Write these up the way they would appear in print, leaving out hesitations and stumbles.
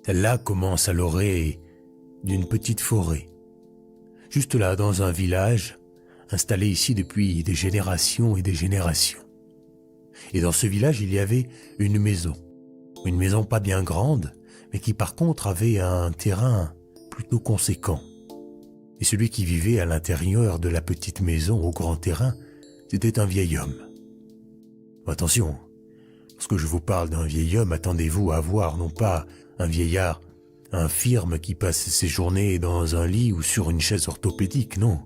Celle-là commence à l'orée d'une petite forêt. Juste là, dans un village, installé ici depuis des générations et des générations. Et dans ce village, il y avait une maison. Une maison pas bien grande, mais qui par contre avait un terrain plutôt conséquent. Et celui qui vivait à l'intérieur de la petite maison au grand terrain, c'était un vieil homme. Attention, lorsque je vous parle d'un vieil homme, attendez-vous à voir non pas un vieillard infirme qui passe ses journées dans un lit ou sur une chaise orthopédique, non.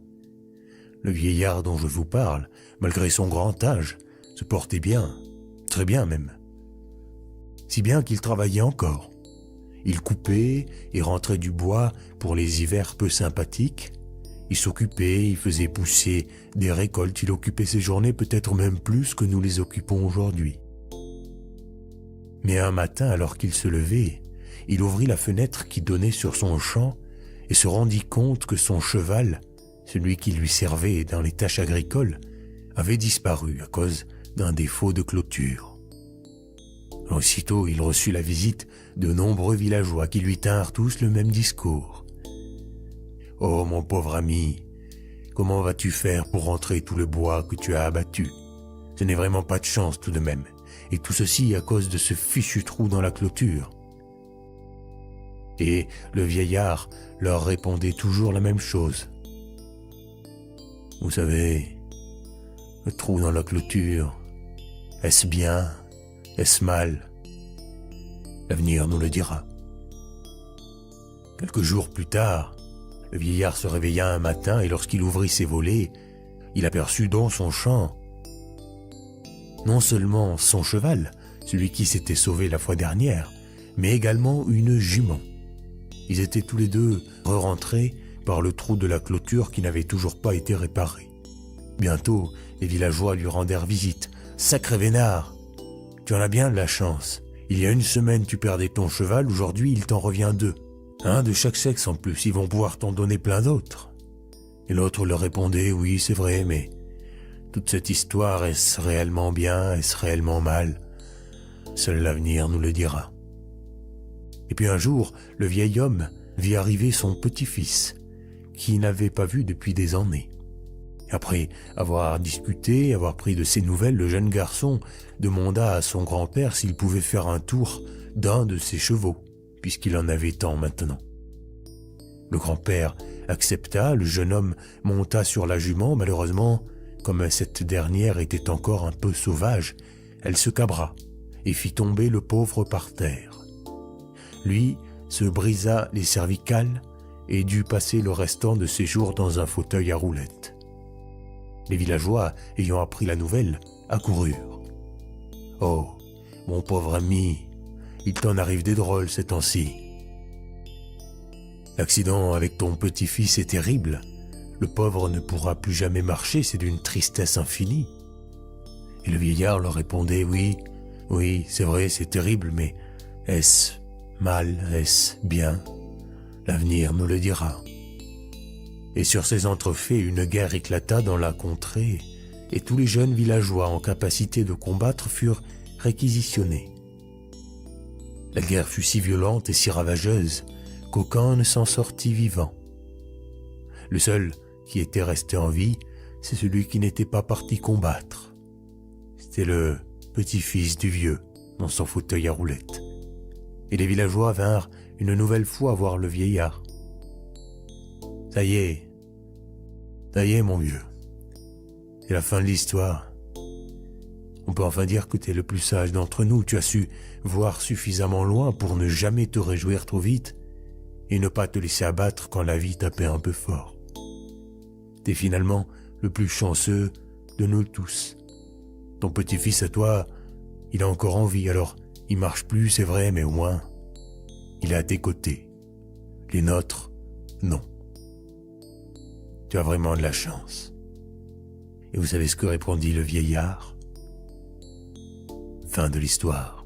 Le vieillard dont je vous parle, malgré son grand âge, se portait bien, très bien même. Si bien qu'il travaillait encore. Il coupait et rentrait du bois pour les hivers peu sympathiques. Il s'occupait, il faisait pousser des récoltes, il occupait ses journées peut-être même plus que nous les occupons aujourd'hui. Mais un matin, alors qu'il se levait, il ouvrit la fenêtre qui donnait sur son champ et se rendit compte que son cheval, celui qui lui servait dans les tâches agricoles, avait disparu à cause d'un défaut de clôture. Aussitôt, il reçut la visite de nombreux villageois qui lui tinrent tous le même discours. « Oh, mon pauvre ami, comment vas-tu faire pour rentrer tout le bois que tu as abattu? Ce n'est vraiment pas de chance tout de même, et tout ceci à cause de ce fichu trou dans la clôture. » Et le vieillard leur répondait toujours la même chose. « Vous savez, le trou dans la clôture, est-ce bien, est-ce mal? L'avenir nous le dira. » Quelques jours plus tard, le vieillard se réveilla un matin et lorsqu'il ouvrit ses volets, il aperçut dans son champ non seulement son cheval, celui qui s'était sauvé la fois dernière, mais également une jument. Ils étaient tous les deux re-rentrés par le trou de la clôture qui n'avait toujours pas été réparé. Bientôt, les villageois lui rendèrent visite. « Sacré vénard, tu en as bien de la chance. Il y a une semaine, tu perdais ton cheval, aujourd'hui, il t'en revient 2. Un de chaque sexe en plus, ils vont pouvoir t'en donner plein d'autres. » Et l'autre leur répondait « Oui, c'est vrai, mais toute cette histoire, est-ce réellement bien, est-ce réellement mal? Seul l'avenir nous le dira. » Et puis un jour, le vieil homme vit arriver son petit-fils, qu'il n'avait pas vu depuis des années. Après avoir discuté, avoir pris de ses nouvelles, le jeune garçon demanda à son grand-père s'il pouvait faire un tour d'un de ses chevaux, puisqu'il en avait tant maintenant. Le grand-père accepta, le jeune homme monta sur la jument. Malheureusement, comme cette dernière était encore un peu sauvage, elle se cabra et fit tomber le pauvre par terre. Lui se brisa les cervicales et dut passer le restant de ses jours dans un fauteuil à roulettes. Les villageois, ayant appris la nouvelle, accoururent. « Oh, mon pauvre ami, il t'en arrive des drôles ces temps-ci. L'accident avec ton petit-fils est terrible. Le pauvre ne pourra plus jamais marcher, c'est d'une tristesse infinie. » Et le vieillard leur répondait « Oui, oui, c'est vrai, c'est terrible, mais est-ce mal, est-ce bien? L'avenir nous le dira. » Et sur ces entrefaits, une guerre éclata dans la contrée, et tous les jeunes villageois en capacité de combattre furent réquisitionnés. La guerre fut si violente et si ravageuse qu'aucun ne s'en sortit vivant. Le seul qui était resté en vie, c'est celui qui n'était pas parti combattre. C'était le petit-fils du vieux, dans son fauteuil à roulettes. Et les villageois vinrent une nouvelle fois voir le vieillard. « Ça y est, mon vieux, c'est la fin de l'histoire. On peut enfin dire que tu es le plus sage d'entre nous. Tu as su voir suffisamment loin pour ne jamais te réjouir trop vite et ne pas te laisser abattre quand la vie tapait un peu fort. Tu es finalement le plus chanceux de nous tous. Ton petit-fils à toi, il a encore envie, alors il marche plus, c'est vrai, mais au moins, il est à tes côtés. Les nôtres, non. Tu as vraiment de la chance. » Et vous savez ce que répondit le vieillard? Fin de l'histoire.